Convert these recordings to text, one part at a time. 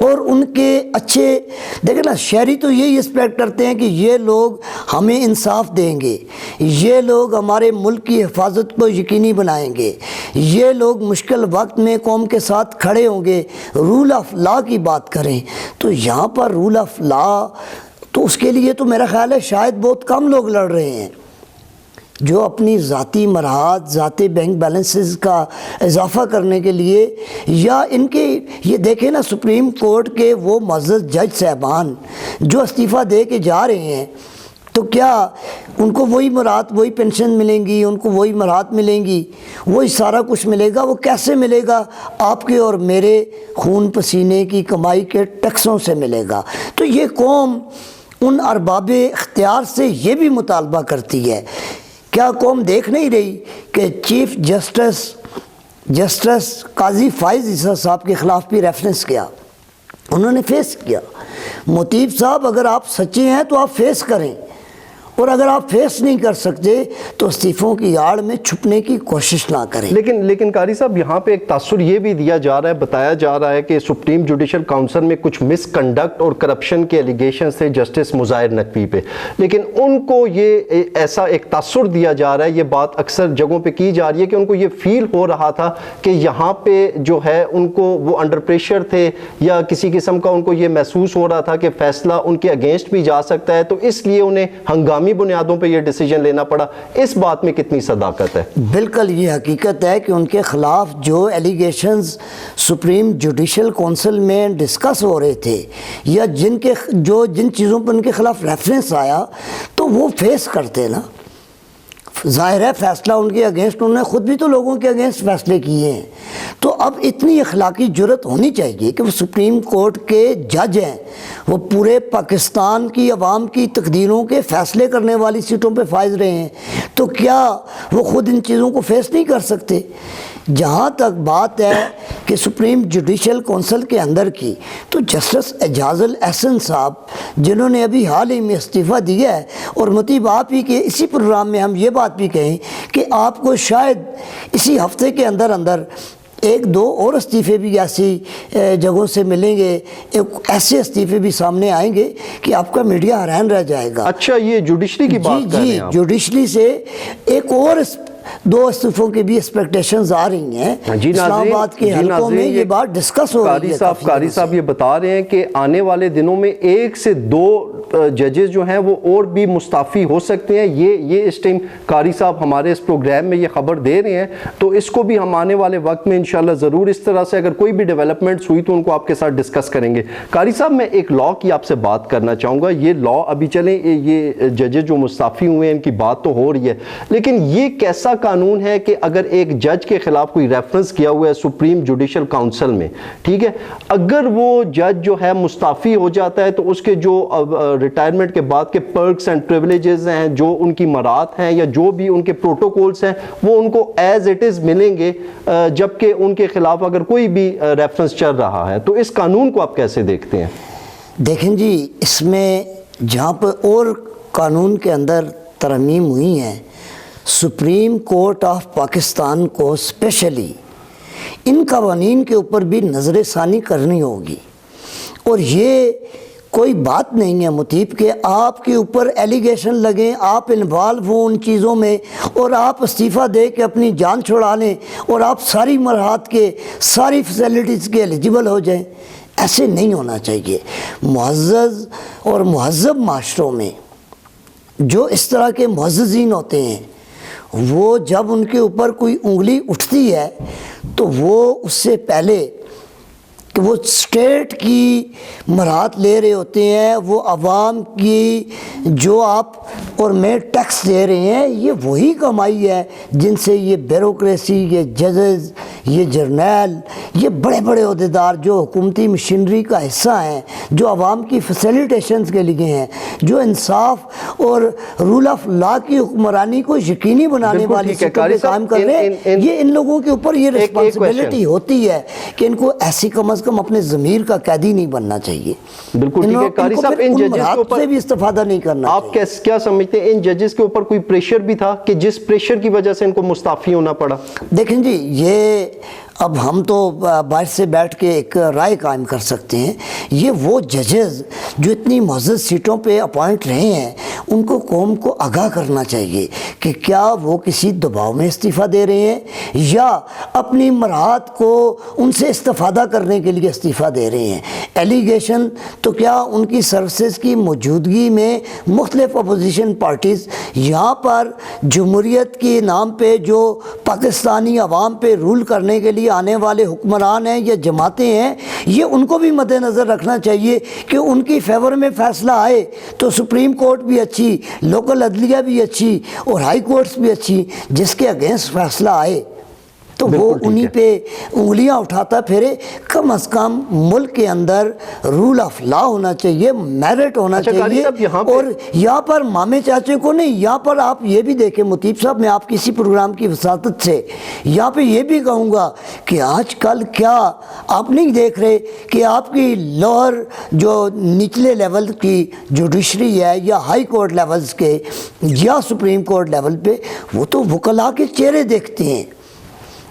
اور ان کے اچھے دیکھیں نا، شہری تو یہی ایکسپیکٹ کرتے ہیں کہ یہ لوگ ہمیں انصاف دیں گے، یہ لوگ ہمارے ملک کی حفاظت کو یقینی بنائیں گے، یہ لوگ مشکل وقت میں قوم کے ساتھ کھڑے ہوں گے، رول آف لا کی بات کریں۔ تو یہاں پر رول آف لا تو اس کے لیے تو میرا خیال ہے شاید بہت کم لوگ لڑ رہے ہیں، جو اپنی ذاتی مراحت، ذاتی بینک بیلنسز کا اضافہ کرنے کے لیے، یا ان کے یہ دیکھیں نا سپریم کورٹ کے وہ معزز جج صاحبان جو استعفیٰ دے کے جا رہے ہیں، تو کیا ان کو وہی مراحت، وہی پینشن ملیں گی، ان کو وہی مراحت ملیں گی، وہی سارا کچھ ملے گا؟ وہ کیسے ملے گا؟ آپ کے اور میرے خون پسینے کی کمائی کے ٹیکسوں سے ملے گا۔ تو یہ قوم ان ارباب اختیار سے یہ بھی مطالبہ کرتی ہے۔ کیا قوم دیکھ نہیں رہی کہ چیف جسٹس قاضی فائز عیسیٰ صاحب کے خلاف بھی ریفرنس کیا، انہوں نے فیس کیا؟ مطیب صاحب اگر آپ سچے ہیں تو آپ فیس کریں، اور اگر آپ فیس نہیں کر سکتے تو استعفوں کی آڑ میں چھپنے کی کوشش نہ کریں۔ لیکن قاری صاحب یہاں پہ ایک تاثر یہ بھی دیا جا رہا ہے، بتایا جا رہا ہے کہ سپریم جوڈیشل کاؤنسل میں کچھ مس کنڈکٹ اور کرپشن کے ایلیگیشنز تھے جسٹس مظاہر نقوی پہ، لیکن ان کو یہ ایسا ایک تاثر دیا جا رہا ہے، یہ بات اکثر جگہوں پہ کی جا رہی ہے کہ ان کو یہ فیل ہو رہا تھا کہ یہاں پہ جو ہے ان کو وہ انڈر پریشر تھے، یا کسی قسم کا ان کو یہ محسوس ہو رہا تھا کہ فیصلہ ان کے اگینسٹ بھی جا سکتا ہے، تو اس لیے انہیں ہنگامی بنیادوں پہ یہ ڈیسیجن لینا پڑا۔ اس بات میں کتنی صداقت ہے؟ بالکل یہ حقیقت ہے کہ ان کے خلاف جو ایلیگیشنز سپریم جوڈیشل کونسل میں ڈسکس ہو رہے تھے، یا جن چیزوں پر ان کے خلاف ریفرنس آیا، تو وہ فیس کرتے نا۔ ظاہر ہے فیصلہ ان کے اگینسٹ، انہوں نے خود بھی تو لوگوں کے اگینسٹ فیصلے کیے ہیں۔ تو اب اتنی اخلاقی جرت ہونی چاہیے کہ وہ سپریم کورٹ کے جج ہیں، وہ پورے پاکستان کی عوام کی تقدیروں کے فیصلے کرنے والی سیٹوں پہ فائز رہے ہیں، تو کیا وہ خود ان چیزوں کو فیس نہیں کر سکتے؟ جہاں تک بات ہے کہ سپریم جوڈیشل کونسل کے اندر کی، تو جسٹس اعجاز الاحسن صاحب جنہوں نے ابھی حال ہی میں استعفیٰ دیا ہے، اور مطیب آپ ہی کے اسی پروگرام میں ہم یہ بات بھی کہیں کہ آپ کو شاید اسی ہفتے کے اندر ایک دو اور استعفے بھی ایسی جگہوں سے ملیں گے، ایسے استعفے بھی سامنے آئیں گے کہ آپ کا میڈیا حیران رہ جائے گا۔ اچھا، یہ جوڈیشری کی بات کر رہے ہیں آپ؟ جوڈیشری سے ایک اور دو استعفوں کی بھی ایکسپیکٹیشنز آ رہی ہیں۔ اسلام آباد کے حلقوں میں یہ بات ڈسکس ہو رہی ہے۔ قاری صاحب یہ بتا رہے ہیں کہ آنے والے دنوں میں 1 سے 2 ججز جو ہیں وہ اور بھی مستعفی ہو سکتے ہیں، یہ اس ٹائم قاری صاحب ہمارے اس پروگرام میں یہ خبر دے رہے ہیں، تو اس کو بھی ہم آنے والے وقت میں انشاءاللہ ضرور اس طرح سے اگر کوئی بھی ڈیولپمنٹس ہوئی تو ان کو آپ کے ساتھ ڈسکس کریں گے۔ قاری صاحب میں ایک لاء کی آپ سے بات کرنا چاہوں گا، یہ لاء ابھی چلیں، یہ ججز جو مستعفی ہوئے ہیں ان کی بات تو ہو رہی ہے، لیکن یہ کیسا قانون ہے کہ اگر ایک جج کے خلاف کوئی ریفرنس کیا ہوا ہے سپریم جوڈیشل کاؤنسل میں، ٹھیک ہے، اگر وہ جج جو ہے مستعفی ہو جاتا ہے تو اس کے جو ریٹائرمنٹ کے بعد کے پرکس اینڈ پریولیجز ہیں، جو ان کی مراعات ہیں یا جو بھی ان کے پروٹوکولز ہیں، وہ ان کو ایز اٹ از ملیں گے، جبکہ ان کے خلاف اگر کوئی بھی ریفرنس چل رہا ہے۔ تو اس قانون کو آپ کیسے دیکھتے ہیں؟ دیکھیں جی، اس میں جہاں پر اور قانون کے اندر ترمیم ہوئی ہیں، سپریم کورٹ آف پاکستان کو اسپیشلی ان قوانین کے اوپر بھی نظر ثانی کرنی ہوگی، اور یہ کوئی بات نہیں ہے مطیب کہ آپ کے اوپر ایلیگیشن لگیں، آپ انوالو ہوں ان چیزوں میں، اور آپ استعفیٰ دے کے اپنی جان چھڑا لیں، اور آپ ساری مراحت کے ساری فیسلٹیز کے ایلیجیبل ہو جائیں۔ ایسے نہیں ہونا چاہیے۔ معزز اور مہذب معاشروں میں جو اس طرح کے معززین ہوتے ہیں، وہ جب ان کے اوپر کوئی انگلی اٹھتی ہے تو وہ اس سے پہلے کہ وہ اسٹیٹ کی مراحت لے رہے ہوتے ہیں، وہ عوام کی جو آپ اور میں ٹیکس دے رہے ہیں، یہ وہی کمائی ہے جن سے یہ بیوروکریسی، یہ ججز، یہ جرنیل، یہ بڑے بڑے عہدیدار جو حکومتی مشینری کا حصہ ہیں، جو عوام کی فیسیلیٹیشنز کے لیے ہیں، جو انصاف اور رول آف لا کی حکمرانی کو یقینی بنانے والی سیٹوں پہ کام کر رہے ہیں، یہ ان لوگوں کے اوپر یہ رسپانسبلٹی ہوتی ہے کہ ان کو ایسی کم از کم اپنے ضمیر کا قیدی نہیں بننا چاہیے۔ بالکل ٹھیک ہے قاری صاحب، ان ججز کے اوپر سے بھی استفادہ نہیں کرنا آپ کیا سمجھتے ہیں ان ججز کے اوپر کوئی پریشر بھی تھا کہ جس پریشر کی وجہ سے ان کو مستعفی ہونا پڑا؟ دیکھیں جی، یہ اب ہم تو باہر سے بیٹھ کے ایک رائے قائم کر سکتے ہیں. یہ وہ ججز جو اتنی معزز سیٹوں پہ اپوائنٹ رہے ہیں ان کو قوم کو آگاہ کرنا چاہیے کہ کیا وہ کسی دباؤ میں استعفیٰ دے رہے ہیں یا اپنی مراحت کو ان سے استفادہ کرنے کے لیے استعفیٰ دے رہے ہیں. ایلیگیشن تو کیا ان کی سروسز کی موجودگی میں مختلف اپوزیشن پارٹیز یہاں پر جمہوریت کے نام پہ جو پاکستانی عوام پہ رول کرنے کے لیے آنے والے حکمران ہیں یا جماعتیں ہیں، یہ ان کو بھی مد نظر رکھنا چاہیے کہ ان کی فیور میں فیصلہ آئے تو سپریم کورٹ بھی اچھی، لوکل عدلیہ بھی اچھی اور ہائی کورٹس بھی اچھی. جس کے اگینسٹ فیصلہ آئے تو وہ انہی پہ انگلیاں اٹھاتا پھرے. کم از کم ملک کے اندر رول آف لا ہونا چاہیے، میرٹ ہونا چاہیے. اور یہاں پر مامے چاچے کو نہیں، یہاں پر آپ یہ بھی دیکھیں مطیب صاحب، میں آپ کسی پروگرام کی وساطت سے یہاں پہ یہ بھی کہوں گا کہ آج کل کیا آپ نہیں دیکھ رہے کہ آپ کی لوئر جو نچلے لیول کی جوڈیشری ہے یا ہائی کورٹ لیولز کے یا سپریم کورٹ لیول پہ وہ تو وکلاء کے چہرے دیکھتے ہیں،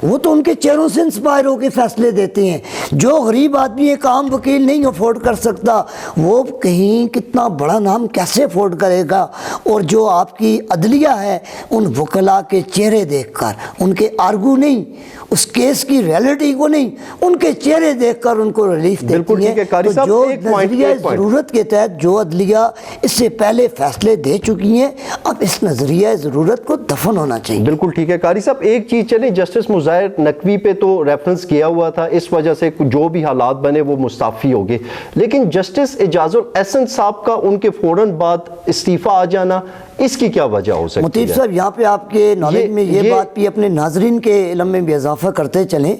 وہ تو ان کے چہروں سے انسپائر ہو کے فیصلے دیتے ہیں. جو غریب آدمی ایک عام وکیل نہیں افورڈ کر سکتا وہ کہیں کتنا بڑا نام کیسے افورڈ کرے گا. اور جو آپ کی عدلیہ ہے ان وکلاء کے چہرے دیکھ کر، ان کے آرگو نہیں، اس کیس کی ریئلٹی کو نہیں، ان کے چہرے دیکھ کر ان کو ریلیف دیتی ہے. تو جو نظریہ ضرورت کے تحت جو عدلیہ اس سے پہلے فیصلے دے چکی ہیں، اب اس نظریہ ضرورت کو دفن ہونا چاہیے. بالکل ٹھیک ہے قاری صاحب. ایک چیز چلیں، جسٹس مظاہر نقوی پہ تو ریفرنس کیا ہوا تھا، اس وجہ سے جو بھی حالات بنے وہ مستعفی ہو گئے، لیکن جسٹس اعجاز الاحسن صاحب کا ان کے فوراً بعد استعفیٰ آ جانا، اس کی کیا وجہ ہو سکتی ہے؟ مطیب صاحب یہاں پہ آپ کے نالج میں یہ بات بھی اپنے ناظرین کے علم میں بھی اضافہ کرتے چلیں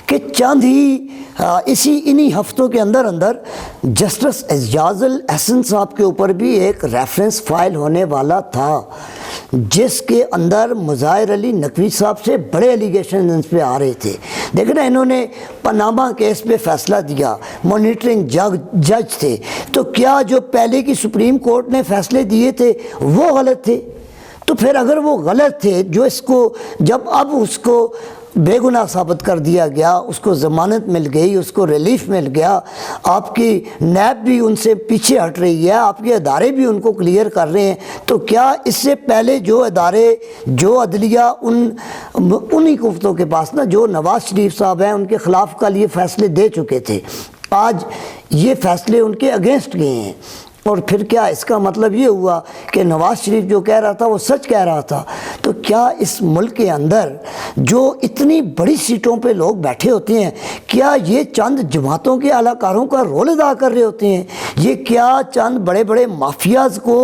کہ چند ہی انہی ہفتوں کے اندر جسٹس اعجاز الاحسن صاحب کے اوپر بھی ایک ریفرنس فائل ہونے والا تھا جس کے اندر مظاہر علی نقوی صاحب سے بڑے ایلیگیشن ان پہ آ رہے تھے. دیکھنا انہوں نے پاناما کیس پہ فیصلہ دیا، مانیٹرنگ جج تھے، تو کیا جو پہلے کی سپریم کورٹ نے فیصلے دیے تھے وہ غلط تھے؟ تو پھر اگر وہ غلط تھے، جو اس کو جب اب اس کو بے گناہ ثابت کر دیا گیا، اس کو ضمانت مل گئی، اس کو ریلیف مل گیا، آپ کی نیب بھی ان سے پیچھے ہٹ رہی ہے، آپ کے ادارے بھی ان کو کلیئر کر رہے ہیں، تو کیا اس سے پہلے جو ادارے جو عدلیہ انہی قوتوں کے پاس نا جو نواز شریف صاحب ہیں ان کے خلاف کل یہ فیصلے دے چکے تھے، آج یہ فیصلے ان کے اگینسٹ گئے ہیں؟ اور پھر کیا اس کا مطلب یہ ہوا کہ نواز شریف جو کہہ رہا تھا وہ سچ کہہ رہا تھا؟ تو کیا اس ملک کے اندر جو اتنی بڑی سیٹوں پہ لوگ بیٹھے ہوتے ہیں، کیا یہ چند جماعتوں کے اعلیٰ کاروں کا رول ادا کر رہے ہوتے ہیں؟ یہ کیا چند بڑے بڑے مافیاز کو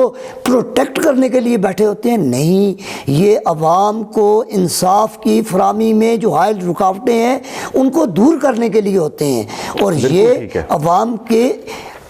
پروٹیکٹ کرنے کے لیے بیٹھے ہوتے ہیں؟ نہیں، یہ عوام کو انصاف کی فراہمی میں جو حائل رکاوٹیں ہیں ان کو دور کرنے کے لیے ہوتے ہیں. اور یہ عوام کے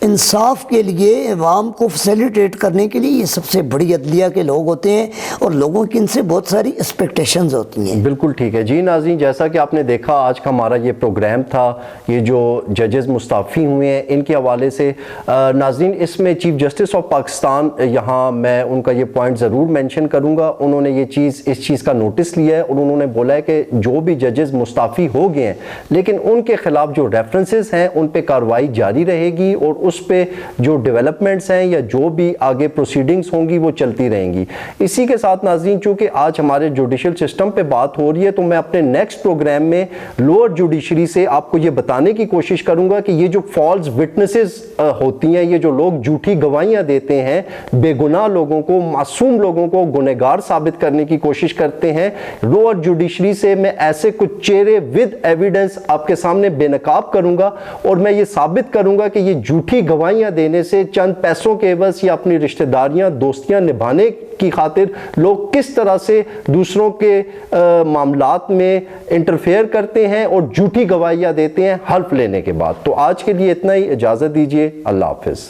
انصاف کے لیے، عوام کو فیسیلیٹیٹ کرنے کے لیے یہ سب سے بڑی عدلیہ کے لوگ ہوتے ہیں اور لوگوں کی ان سے بہت ساری ایکسپیکٹیشنز ہوتی ہیں. بالکل ٹھیک ہے جی. ناظرین، جیسا کہ آپ نے دیکھا آج کا ہمارا یہ پروگرام تھا، یہ جو ججز مستعفی ہوئے ہیں ان کے حوالے سے. ناظرین، اس میں چیف جسٹس آف پاکستان، یہاں میں ان کا یہ پوائنٹ ضرور مینشن کروں گا، انہوں نے اس چیز کا نوٹس لیا ہے اور انہوں نے بولا ہے کہ جو بھی ججز مستعفی ہو گئے ہیں لیکن ان کے خلاف جو ریفرنسز ہیں ان پہ کارروائی جاری رہے گی اور اس پہ جو ڈیولپمنٹس ہیں یا جو بھی آگے پروسیڈنگز ہوں گی وہ چلتی رہیں گی. اسی کے ساتھ ناظرین، چونکہ آج ہمارے جوڈیشل سسٹم پہ بات ہو رہی ہے تو میں اپنے نیکسٹ پروگرام میں لوور جوڈیشری سے آپ کو یہ بتانے کی کوشش کروں گا کہ یہ جو فالس وٹنسز ہوتی ہیں، یہ جو لوگ جھوٹی گواہیاں دیتے ہیں، بے گناہ لوگوں کو، معصوم لوگوں کو گنہگار ثابت کرنے کی کوشش کرتے ہیں، لوور جوڈیشری سے میں ایسے کچھ چہرے ود ایویڈنس آپ کے سامنے بے نقاب کروں گا اور میں یہ ثابت کروں گا کہ یہ جھوٹی گواہیاں دینے سے چند پیسوں کے عوض یا اپنی رشتہ داریاں، دوستیاں نبھانے کی خاطر لوگ کس طرح سے دوسروں کے معاملات میں انٹرفیئر کرتے ہیں اور جھوٹی گواہیاں دیتے ہیں حلف لینے کے بعد. تو آج کے لیے اتنا ہی، اجازت دیجیے. اللہ حافظ.